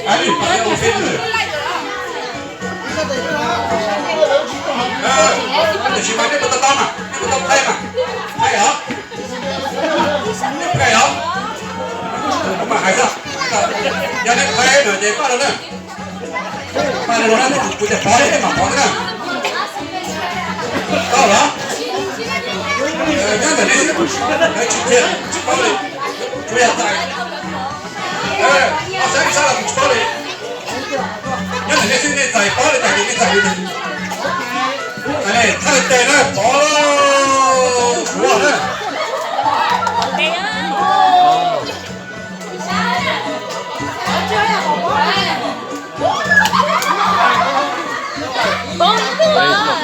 Allez, on fait deux. Chỉ mấy cái tao mà, cái tao thay mà, hay hả? Hay hả? Không mà hay sao? Giờ này thay rồi, giờ qua rồi nè. Qua rồi nè, tôiจะphá đấy mà phá thế nào? Tao hả? Nhớ về đi, cái chuyện kia, chuyện bao đi, tôi hiện tại. Sáng sao là chuyện bao đi? Nhớ về đi, xin đi giải phá đi, tại vì cái giải đi. Này, thay tiền á, bỏ quá đấy.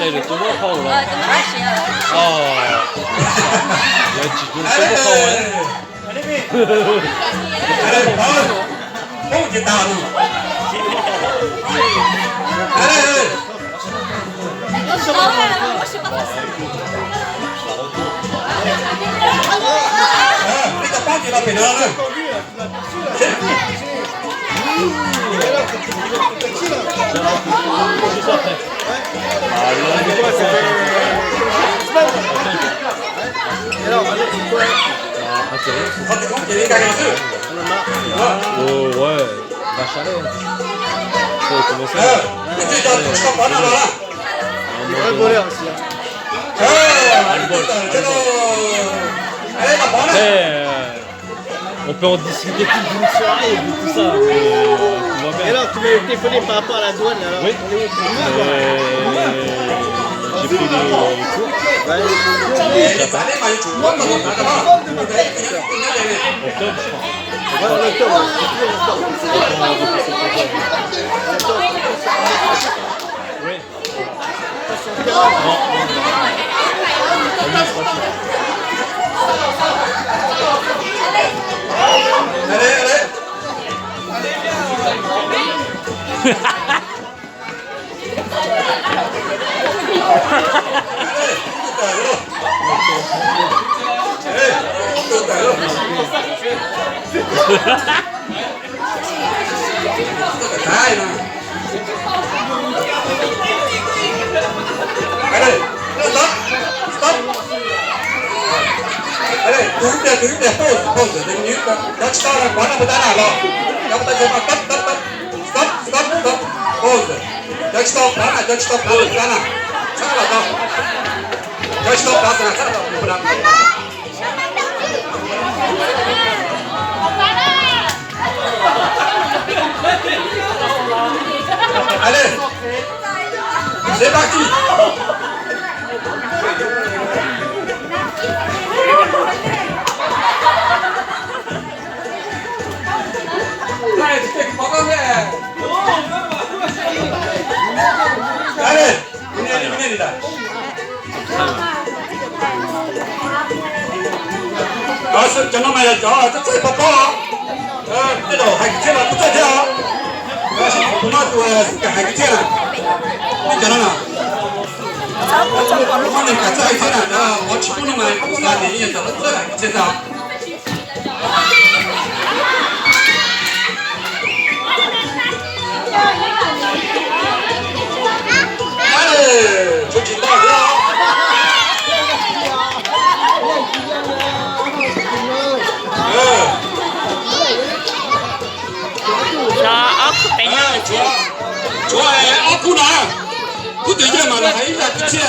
đây là Trung Quốc khâu rồi. Giờ chỉ dùng Trung Quốc khâu ấy. Không chỉ tao luôn. Bây giờ bao nhiêu là phải nữa rồi. Oh ouais, vache à l'air. C'est comment ça? On peut en discuter toute une soirée de tout ça. Et alors, tu m'avais téléphoné par rapport à la douane alors? Oui. J'ai pris les cours. Octobre, je crois. Ouais, en octobre. Oui. Allez, allez. Allez, stop, stop. Allez, đứng để pause, đừng nhíu, các sao là quá là người ta nào rồi, các ta sẽ stop, pause, các stop quá là các stop nào người ta nào, sao là không, các stop đó là sao là không làm. Allez, c'est parti. Allez, venez là. Đó, cho nó mày là cho chơi papa. Cái đầu hành chơi là cũng chơi theo. Nó tụi cả hành chơi là. Cho nó nào. Nó nên cả chơi thế nào đó, có chỉ có nó mày cũng là để nhận được nó chơi hành chơi nào. Allez, chú chỉ tao nữa. Chúa ốc cú nào? Cú tự nhiên mà là thấy là cái xe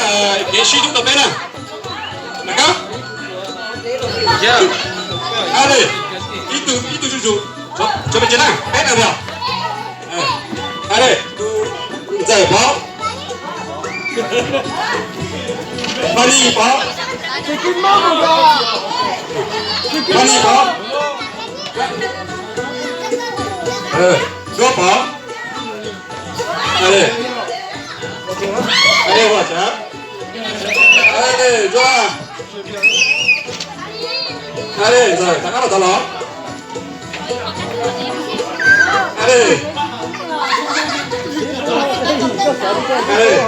để suy chúng ta bên này. Này các? Allez, itu jujur. Cho bên trên này, bên nào nào? Allez, giải phóng. Mani phóng. C'est qu'une main, mon gars. Mani phóng. Go phóng. Allez. Allez, watch out. Allez, joie. Allez, rồi, ta bắt đầu nó. Allez. Allez.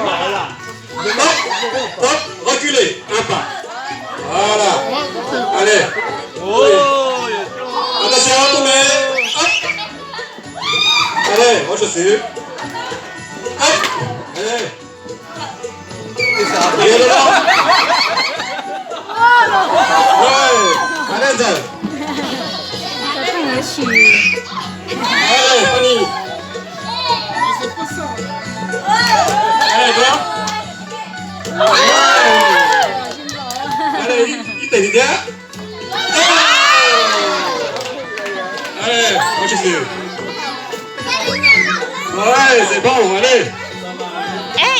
Stop, reculez, un pas. Voilà. Allez. Attention, tournez. Hop. Allez, moi je suis. Hop. Allez. Allez, là. Ouais. Allez, ça. Allez, Fanny. Allez, toi. Allez, il t'a dit bien. Allez, moi je suis. Ouais, c'est bon, allez. Ê,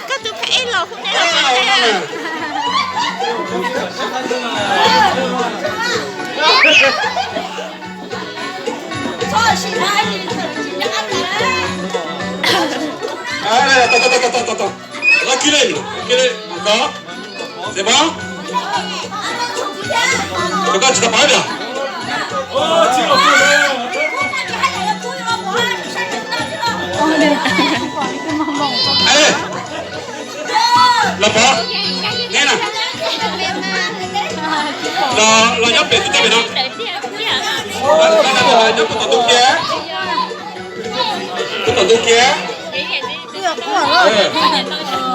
có tôi phải lột không để lột không đây à? Allez, attends. Reculez, reculez, encore. C'est bon? Regarde, tu t'as parlé bien. Allez. Là-bas. Nè nè. Lo nhấp về tôi bên đó. Nhấp cái tàu kia. Cái tàu kia.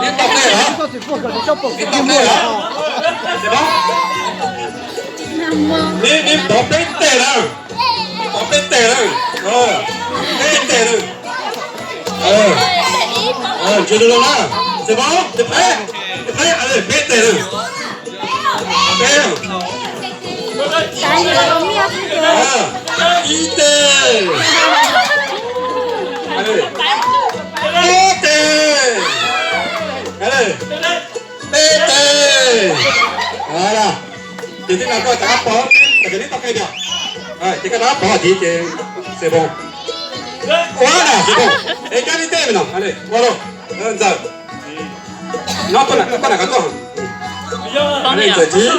Liên tục đây hả? Liên tục đây hả? C'est bon? Đi bỏ bên tè nào. Bỏ bên tè nào. Bên tè nào. Tu le là. C'est bon? T'es prêt? T'es prêt? Allez, bên tè nào. Bên. Ité. Allez. Pété. Allez. Pété. Voilà. Thì thế là coi ta bỏ, ta cái này tao cây được. Thì cái đó bỏ thì c'est bon. Voilà, c'est bon. Égalité maintenant. Allez, voilà. Đơn giản. Nó con này cái con. Allez, giờ chỉ.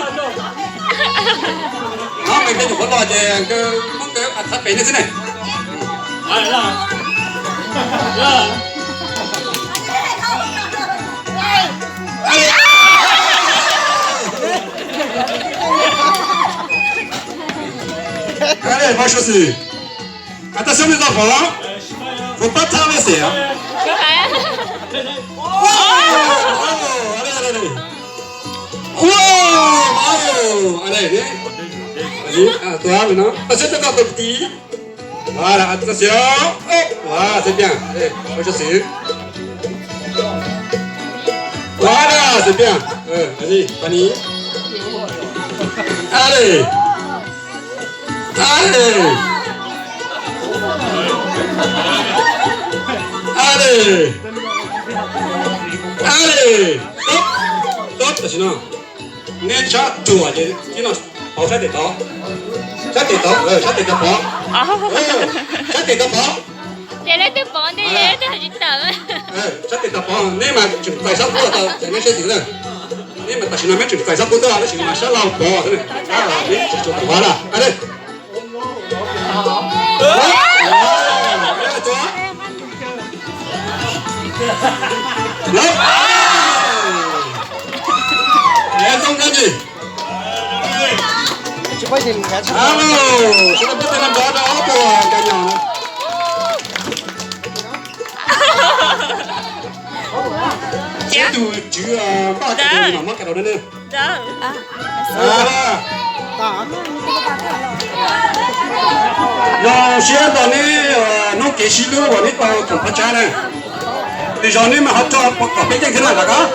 Nó mình cái chỗ đó thì cái món cái ăn sắp bén như thế này. Allez. Allez, moi je suis. Attention les enfants, faut pas traverser. Hein. Allez. Wow, bravo. Allez, viens. Vas-y, à toi maintenant. Attention, encore ton petit. Voilà, attention. Oh, voilà, c'est bien. Allez, moi je suis. Voilà, c'est bien. Vas-y, Fanny. Allez. Allez. Allez. Allez. Tốt, tốt, sinon. Nên sát chùa chứ, chứ nó bỏ sát để đó. Sát để đó, sát để đó bỏ. Sát để đó bỏ. Để lấy tôi bỏ đi, để tôi chỉ tờ. Sát để đó bỏ, nếu mà chừng phải sát của tao, thì nó sẽ gì nữa. Nếu mà ta chỉ nói mấy chừng phải sát của tao, nó chỉ mà sát lao bỏ thế này. Đấy, chừng bỏ là, à đây. Em không cái gì? Chụp cái gì cả chứ? Alo, chúng ta biết tên năm đó của cả nhà. Chế từ chữ ba cái từ mà mắc cái đầu đó nè. Đó. Rồi xe đó nè, nó kể xí nữa, bọn nó tao cũng phải trả này. Thì giờ này mà họ cho có bên trên thế này là có.